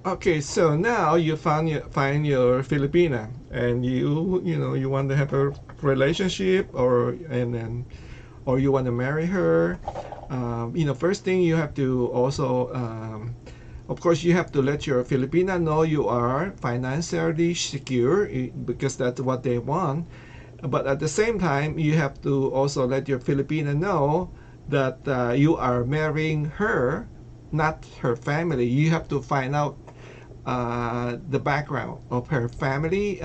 Okay, so now you find your Filipina, and you want to have a relationship, or you want to marry her. First thing you have to also, of course, you have to let your Filipina know you are financially secure, because that's what they want. But at the same time, you have to also let your Filipina know that you are marrying her, not her family. You have to find out the background of her family.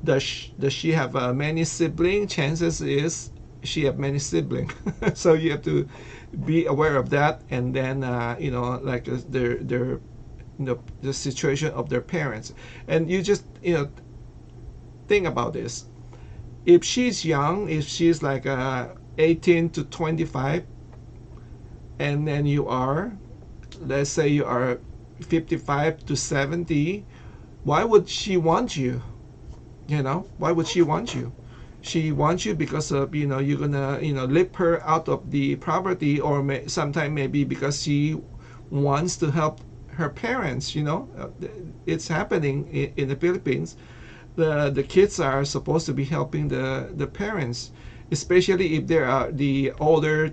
Does she have many siblings? Chances is she have many siblings. So you have to be aware of that, and then like the situation of their parents, and you just think about this. If she's young, if she's like 18 to 25, and then you are, let's say you are 55 to 70, why would she want you? Why would she want you? She wants you because of you're gonna lift her out of the poverty, or sometime maybe because she wants to help her parents. It's happening in the Philippines. The kids are supposed to be helping the parents, especially if they are the older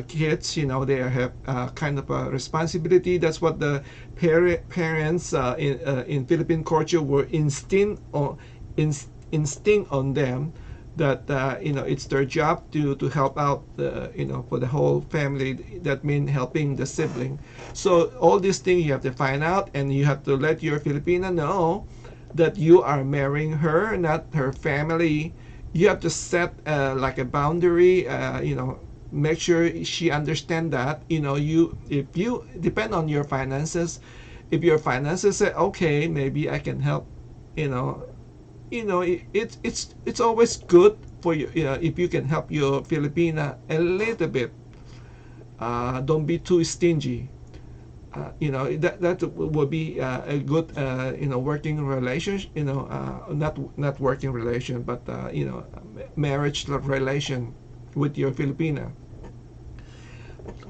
kids. They have kind of a responsibility. That's what the parents in Philippine culture were instinct on them, that it's their job to help out for the whole family. That means helping the sibling. So all these things you have to find out, and you have to let your Filipina know that you are marrying her, not her family. You have to set like a boundary. Make sure she understand that. You if you depend on your finances. If your finances say, okay, maybe I can help. You know, it's always good for you. If you can help your Filipina a little bit. Don't be too stingy. That would be a good working relation. Not working relation, but marriage relation with your Filipina.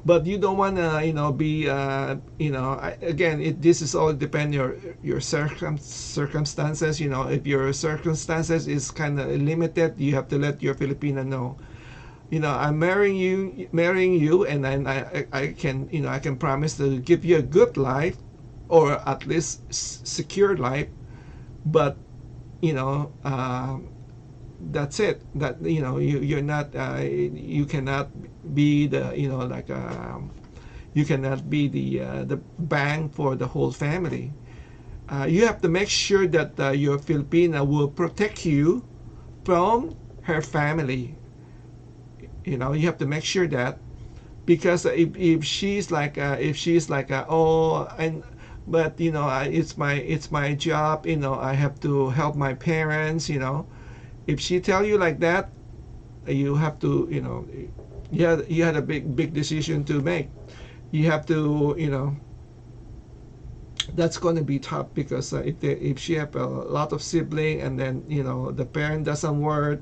But you don't want to be again, this is all depend your circumstances. If your circumstances is kind of limited, you have to let your Filipina know. I'm marrying you, and then I can I can promise to give you a good life, or at least secure life. But you know that's it. That you're not you cannot be the like you cannot be the bank for the whole family. You have to make sure that your Filipina will protect you from her family. You have to make sure that, because if she's like oh, and but it's my job, I have to help my parents. If she tell you like that, you have to you had a big decision to make. You have to that's going to be tough, because if she have a lot of sibling, and then the parent doesn't work,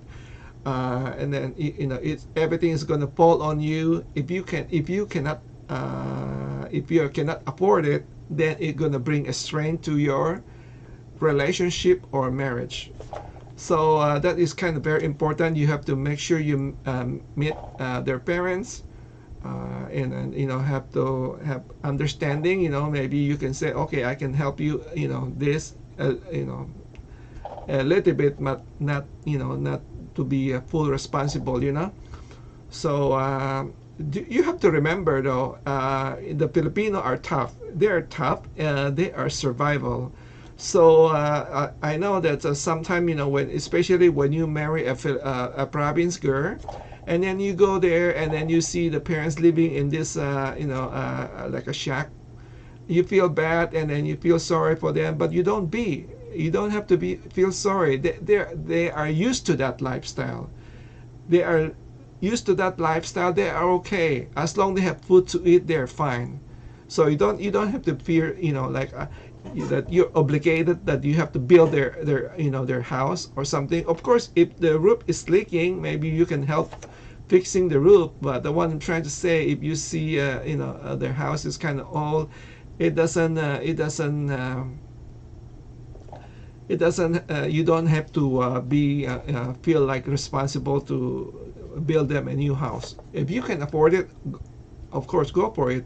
and then it's everything is going to fall on you. If you cannot afford it, then it's going to bring a strain to your relationship or marriage. So that is kind of very important. You have to make sure you meet their parents, and have to have understanding. Maybe you can say, okay, I can help you. This a little bit, but not to be full responsible. So you have to remember, though, the Filipino are tough. They are tough. They are survival. So I know that sometimes especially when you marry a province girl, and then you go there, and then you see the parents living in this like a shack. You feel bad, and then you feel sorry for them, but you don't have to feel sorry. They are used to that lifestyle. They are used to that lifestyle. They are okay as long as they have food to eat. They're fine. So you don't have to fear, like that you're obligated, that you have to build their house or something. Of course, if the roof is leaking, maybe you can help fixing the roof. But the one I'm trying to say, if you see their house is kind of old, it doesn't you don't have to be feel like responsible to build them a new house. If you can afford it, of course go for it.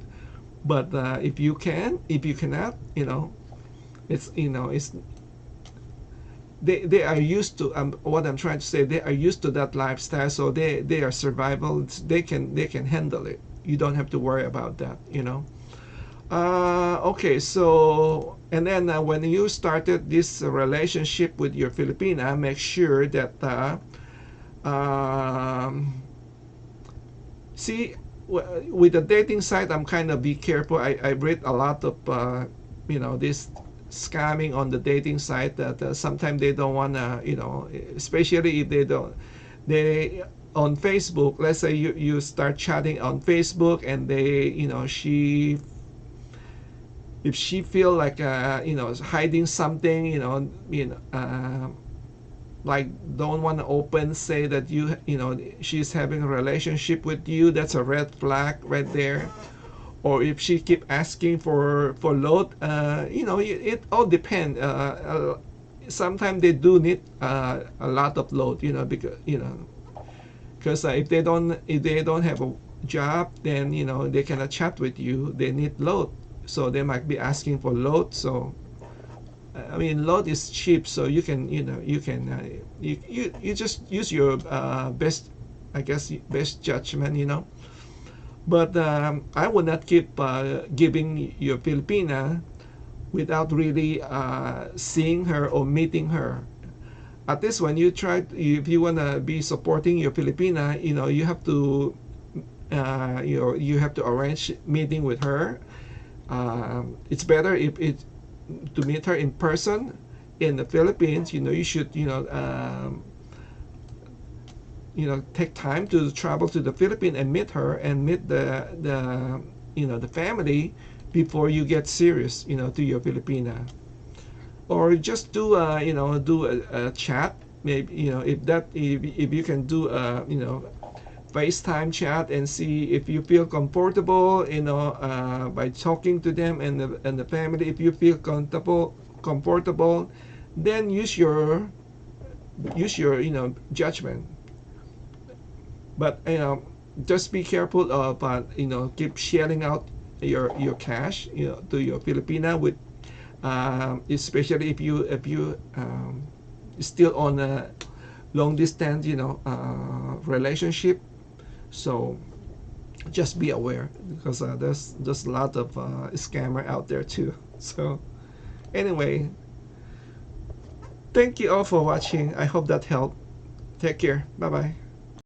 But if you cannot, it's they are used to what I'm trying to say. They are used to that lifestyle, so they are survival. They can handle it. You don't have to worry about that. Okay, so and then when you started this relationship with your Filipina, make sure that um, see with the dating site, I'm kind of be careful. I read a lot of this scamming on the dating site that sometimes they don't want to, especially if they on Facebook. Let's say you start chatting on Facebook and they, if she feel like hiding something, like don't want to open, say that she's having a relationship with you, that's a red flag right there. Or if she keep asking for load, it all depends. Sometimes they do need a lot of load, because if they don't have a job, then they cannot chat with you. They need load, so they might be asking for load. So I mean, load is cheap, so you can you just use your best, I guess, best judgment. But I would not keep giving your Filipina without really seeing her or meeting her. At least when you try, if you wanna be supporting your Filipina, you have to you have to arrange meeting with her. It's better if it to meet her in person in the Philippines. You should take time to travel to the Philippines and meet her and meet the family before you get serious to your Filipina. Or just do a chat, maybe, if you can do FaceTime chat and see if you feel comfortable, by talking to them and the family. If you feel comfortable, then use your judgment. But just be careful of keep sharing out your cash to your Filipina with especially if you still on a long distance relationship. So just be aware, because there's a lot of scammer out there too. So anyway, thank you all for watching. I hope that helped. Take care. Bye bye.